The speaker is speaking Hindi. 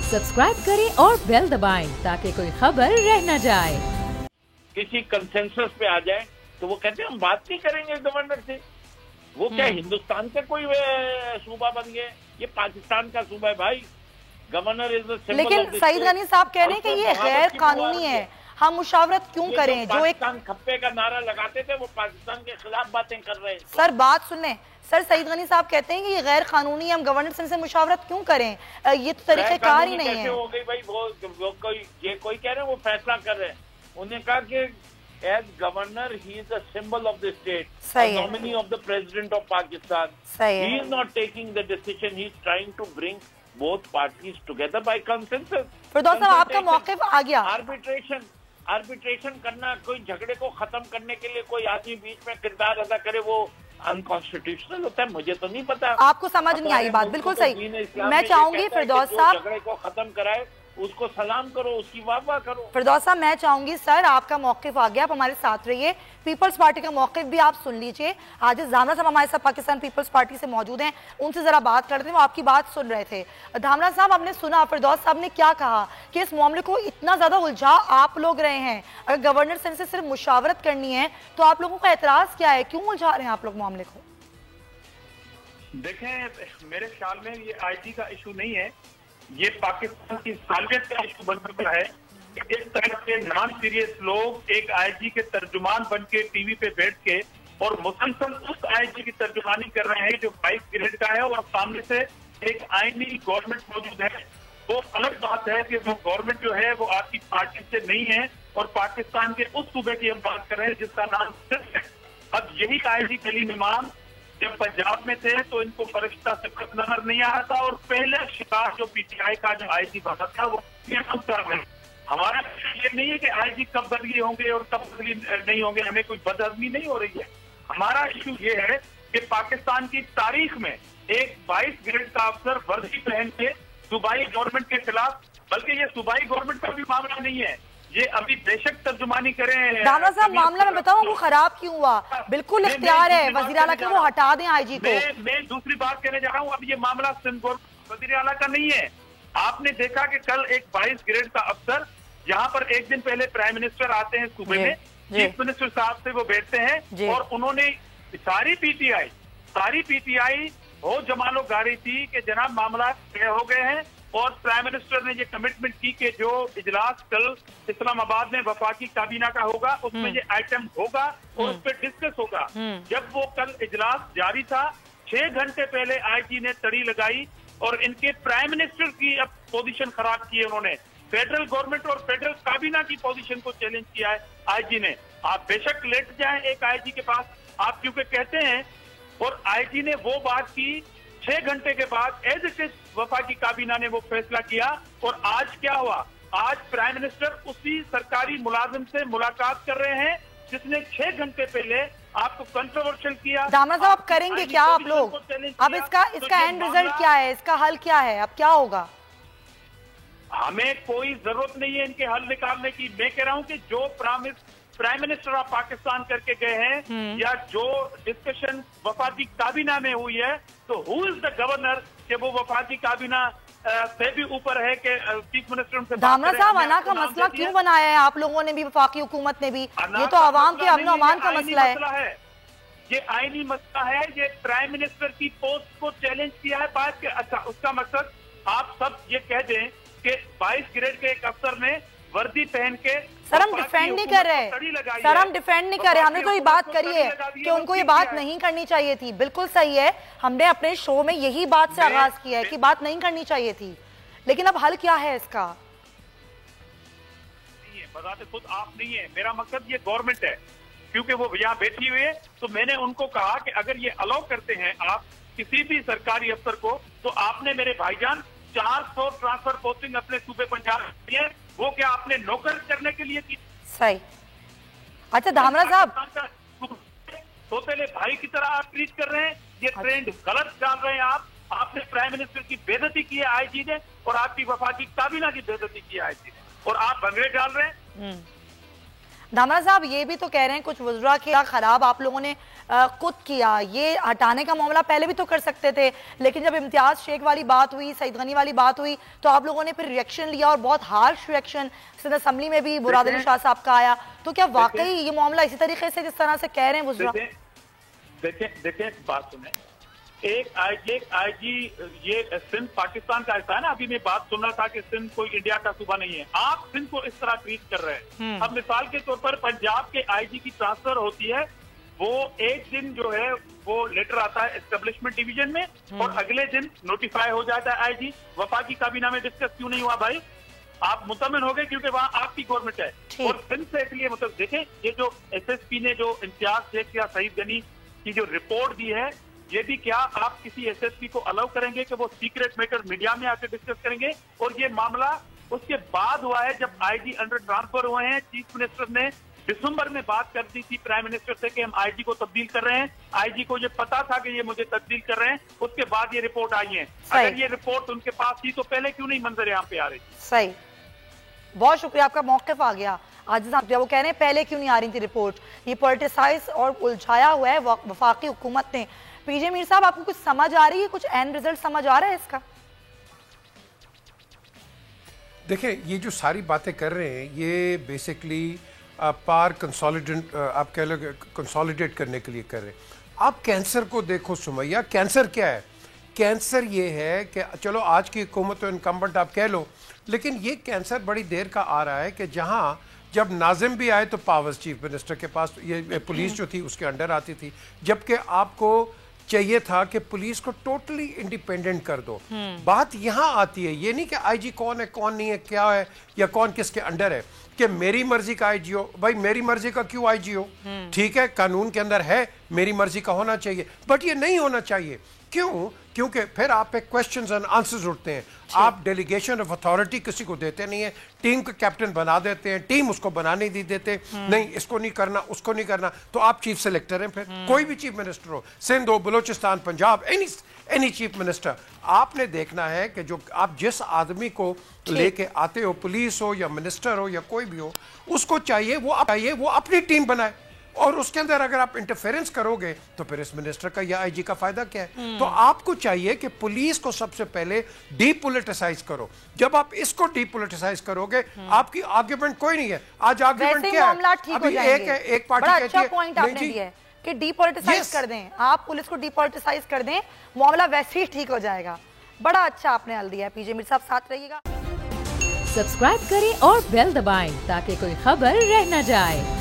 सब्सक्राइब करें और बेल दबाएं ताकि कोई खबर रह न जाए। किसी कंसेंसस पे आ जाए तो वो कहते हैं हम बात नहीं करेंगे गवर्नर से। वो क्या हिंदुस्तान के कोई सूबा बन गए? ये पाकिस्तान का सूबा है भाई। Governor is the symbol. लेकिन सईद गनी साहब कह रहे हैं कि ये गैर कानूनी है, हम मुशावरत क्यों करें? जो एक खप्पे का नारा लगाते थे वो पाकिस्तान के खिलाफ बातें कर रहे हैं। सर बात सुने सर, सईद गनी साहब कहते हैं कि ये गैर कानूनी है, हम गवर्नर से मुशावरत क्यों करें? ये तो तरीक़ेकार ही नहीं है। हो गई भाई, वो कोई कह रहे हैं वो फैसला कर रहे हैं। उन्हें कहा कि as governor he is the symbol of the state, nominee of the president of Pakistan. He is not taking the decision, he is trying to bring both parties together by consensus. Firdous Sahab आपका मौक़िफ़ आ गया। आर्बिट्रेशन करना, कोई झगड़े को खत्म करने के लिए कोई आदमी बीच में किरदार अदा करे, वो अनकॉन्स्टिट्यूशनल होता है। मुझे तो नहीं पता, आपको समझ नहीं आई बात। बिल्कुल सही। मैं चाहूंगी फिरदौस साहब झगड़े को खत्म कराए, उसको सलाम करो, उसकी वाह करो। फिरदौस साहब मैं चाहूंगी सर, आपका मौक़िफ़ आ गया, आप हमारे साथ रहिए। पीपल्स पार्टी का मौक़िफ़ भी आप सुन लीजिए। आज धामरा साहब हमारे साथ पाकिस्तान पीपल्स पार्टी से मौजूद हैं, उनसे जरा बात करते हैं। वो आपकी बात सुन रहे थे। धामरा साहब आपने सुना फिरदौस साहब ने क्या कहा कि इस मामले को इतना ज्यादा उलझा आप लोग रहे हैं। अगर गवर्नर से सिर्फ मुशावरत करनी है तो आप लोगों का एतराज क्या है? क्यों उलझा रहे हैं आप लोग मामले को? देखें, मेरे ख्याल में ये आईजी का इशू नहीं है, ये पाकिस्तान की सालियत का इशू बन चुका है। इस तरह के नॉन सीरियस लोग एक आईजी के तर्जुमान बन के टीवी पे बैठ के और मुसलसल उस आईजी की तर्जुमानी कर रहे हैं जो 22 ग्रेड का है, और सामने से एक आईनी गवर्नमेंट मौजूद है। वो अलग बात है कि वो गवर्नमेंट जो है वो आपकी पार्टी से नहीं है, और पाकिस्तान के उस सूबे की हम बात कर रहे हैं जिसका नाम सिंध है। अब यही आईजी कलीम इमाम जब पंजाब में थे तो इनको फरिश्ता सिफत नजर नहीं आ रहा था, और पहले शिकार जो पीटीआई का जो आईजी बना था वो हमारा ये नहीं है कि आईजी कब बदली होंगे और कब बदली नहीं होंगे, हमें कोई बदहजमी नहीं हो रही है। हमारा इशू ये है कि पाकिस्तान की तारीख में एक 22 ग्रेड का अफसर वर्दी पहन के सूबाई गवर्नमेंट के खिलाफ, बल्कि ये सूबाई गवर्नमेंट का भी मामला नहीं है, ये अभी बेशक तर्जुमानी करें। धामरा साहब मामला मैं बताऊं वो खराब क्यों हुआ, बिल्कुल इख्तियार है वज़ीर आला का, वो हटा दें आईजी को। मैं दूसरी बात कहने जा रहा हूँ। अब ये मामला सिंध वज़ीर आला का नहीं है। आपने देखा कि कल एक 22 ग्रेड का अफसर, जहाँ पर एक दिन पहले प्राइम मिनिस्टर आते हैं सूबे में, चीफ मिनिस्टर साहब से वो बैठते हैं, और उन्होंने सारी पीटीआई हो जमालो गाड़ी थी कि जनाब मामला तय हो गए हैं, और प्राइम मिनिस्टर ने ये कमिटमेंट की कि जो इजलास कल इस्लामाबाद में वफाकी काबीना का होगा उसमें ये आइटम होगा और उस पर डिस्कस होगा। जब वो कल इजलास जारी था, 6 घंटे पहले आईजी ने तड़ी लगाई और इनके प्राइम मिनिस्टर की अब पोजीशन खराब की है। उन्होंने फेडरल गवर्नमेंट और फेडरल काबीना की पोजीशन को चैलेंज किया है आईजी ने। आप बेशक लेट जाएं एक आईजी के पास, आप क्योंकि कहते हैं, और आईजी ने वो बात की 6 घंटे के बाद एज इट इज वफाकी काबीना ने वो फैसला किया। और आज क्या हुआ? आज प्राइम मिनिस्टर उसी सरकारी मुलाजिम से मुलाकात कर रहे हैं जिसने 6 घंटे पहले आपको कंट्रोवर्शियल किया। धामरा साहब करेंगे क्या आप लोग? अब इसका एंड रिजल्ट क्या है, इसका हल क्या है, अब क्या होगा? हमें कोई जरूरत नहीं है इनके हल निकालने की। मैं कह रहा हूं कि जो प्राइम मिनिस्टर ऑफ पाकिस्तान करके गए हैं, या जो डिस्कशन वफाकी काबीना में हुई है, तो हु इज द गवर्नर कि वो वफाकी काबीना से भी ऊपर है कि चीफ मिनिस्टर से। धामरा साहब अना का मसला क्यों बनाया है आप लोगों ने भी, वफाकी हुकूमत ने भी? ये तो आवाम के अमन अमान का मसला है। ये आईनी मसला है। ये प्राइम मिनिस्टर की पोस्ट को चैलेंज किया है बात के। अच्छा, उसका मकसद आप सब ये कह दें कि 22 ग्रेड के एक अफसर ने वर्दी पहन के, सर हम डिफेंड नहीं कर रहे, सर हम डिफेंड नहीं कर रहे, हमने तो ये बात करी है कि उनको ये बात नहीं करनी चाहिए थी। बिल्कुल सही है, हमने अपने शो में यही बात से आगाज किया है कि बात नहीं करनी चाहिए थी, लेकिन अब हल क्या है इसका? बताते खुद आप नहीं है, मेरा मकसद ये गवर्नमेंट है, क्योंकि वो यहाँ बैठी हुई है। तो मैंने उनको कहा कि अगर ये अलाउ करते हैं आप किसी भी सरकारी अफसर को, तो आपने मेरे भाईजान 400 ट्रांसफर पोस्टिंग अपने सूबे पंजाब की है, वो क्या आपने नौकर करने के लिए की? सही। अच्छा धामरा साहब, सोतेले भाई की तरह आप ट्रीट कर रहे हैं, ये ट्रेंड गलत डाल रहे हैं आप। आपने प्राइम मिनिस्टर की बेइज्जती की है आईजी ने, और आपकी वफाकी काबीना की बेइज्जती की है आईजी ने, और आप भंगड़े डाल रहे हैं। धामरा साहब ये भी तो कह रहे हैं कुछ वज़रा के खराब आप लोगों ने खुद किया, ये हटाने का मामला पहले भी तो कर सकते थे, लेकिन जब इम्तियाज शेख वाली बात हुई, सईद गनी वाली बात हुई, तो आप लोगों ने फिर रिएक्शन लिया और बहुत हार्श रिएक्शन सिंध असेंबली में भी मुराद अली शाह साहब का आया। तो क्या वाकई ये मामला इसी तरीके से जिस तरह से कह रहे हैं वज़रा? देखें बात सुने, एक आईजी ये सिंध पाकिस्तान का ऐसा है ना, अभी मैं बात सुन रहा था कि सिंध कोई इंडिया का सूबा नहीं है, आप सिंध को इस तरह ट्रीट कर रहे हैं। अब मिसाल के तौर पर पंजाब के आईजी की ट्रांसफर होती है, वो एक दिन जो है वो लेटर आता है एस्टेब्लिशमेंट डिवीजन में और अगले दिन नोटिफाई हो जाता है आईजी। वफाकी काबीना में डिस्कस क्यों नहीं हुआ भाई? आप मुतमिन हो गए क्योंकि वहाँ आपकी गवर्नमेंट है। और सिंध से इसलिए मतलब देखें, ये जो SSP ने जो इम्तियाज शेख या सईद गनी की जो रिपोर्ट दी है, ये भी क्या आप किसी SSP को अलाउ करेंगे कि वो सीक्रेट मैटर मीडिया में आकर डिस्कस करेंगे? और ये मामला उसके बाद हुआ है जब आईजी अंडर ट्रांसफर हुए हैं। चीफ मिनिस्टर ने दिसंबर में बात कर दी थी प्राइम मिनिस्टर से कि हम आईजी को तब्दील कर रहे हैं। आईजी को ये पता था कि ये मुझे तब्दील कर रहे हैं, उसके बाद ये रिपोर्ट आई है। अगर ये रिपोर्ट उनके पास थी तो पहले क्यों नहीं मंजर यहाँ पे आ रही? सही, बहुत शुक्रिया, आपका मौक़िफ़ आ गया आज साहब। वो कह रहे हैं पहले क्यों नहीं आ रही थी रिपोर्ट, ये पॉलिटिसाइज और उलझाया हुआ है वफाकी हुकूमत ने। पीजे मीर साहब, आपको कुछ समझ आ रही है, कुछ एंड रिजल्ट समझ आ रहा है इसका? देखिए, ये जो सारी बातें कर रहे हैं ये बेसिकली पार कंसोलिडेट, आप कह लो कंसोलिडेट करने के लिए कर रहे हैं। आप कैंसर को देखो सुमैया, कैंसर क्या है? कैंसर ये है कि चलो आज की हुकूमत तो इनकम्बेंट आप कह लो, लेकिन ये कैंसर बड़ी देर का आ रहा है कि जहाँ जब नाजिम भी आए तो पावर्स चीफ मिनिस्टर के पास, ये पुलिस जो थी उसके अंडर आती थी, जबकि आपको चाहिए था कि पुलिस को टोटली इंडिपेंडेंट कर दो। बात यहाँ आती है, ये नहीं कि आईजी कौन है कौन नहीं है, क्या है या कौन किसके अंडर है, कि मेरी मर्जी का आईजी हो। भाई मेरी मर्जी का क्यों आईजी हो? ठीक है, कानून के अंदर है मेरी मर्जी का होना चाहिए, बट ये नहीं होना चाहिए। क्यों? क्योंकि फिर आप पे क्वेश्चंस एंड आंसर्स उठते हैं। आप डेलीगेशन ऑफ अथॉरिटी किसी को देते नहीं है, टीम का कैप्टन बना देते हैं, टीम उसको बनाने नहीं देते, नहीं इसको नहीं करना उसको नहीं करना, तो आप चीफ सेलेक्टर हैं। फिर कोई भी चीफ मिनिस्टर हो, सिंध हो, Balochistan, Punjab, any chief minister, आपने देखना है कि जो आप जिस आदमी को लेके आते हो, पुलिस हो या मिनिस्टर हो या कोई भी हो, उसको चाहिए वो अपनी टीम बनाए। और उसके अंदर अगर आप इंटरफेरेंस करोगे तो फिर इस मिनिस्टर का या आईजी का फायदा क्या है? तो आपको चाहिए कि पुलिस को सबसे पहले डीपोलिटिसाइज करो। जब आप इसको डीपोलिटिसाइज करोगे, आपकी आर्गुमेंट कोई नहीं है। आज आर्गुमेंट क्या है? अभी एक पार्टी कहती है पॉइंट आपने दिया है कि डीपोलिटिसाइज कर दें, आप पुलिस को डीपोलिटिसाइज कर दें, मामला वैसे ही ठीक हो जाएगा। बड़ा अच्छा आपने हल दिया है। पीजे मीर साहब साथ रहिएगा, सब्सक्राइब करें और बेल दबाएं ताकि कोई खबर रह न जाए।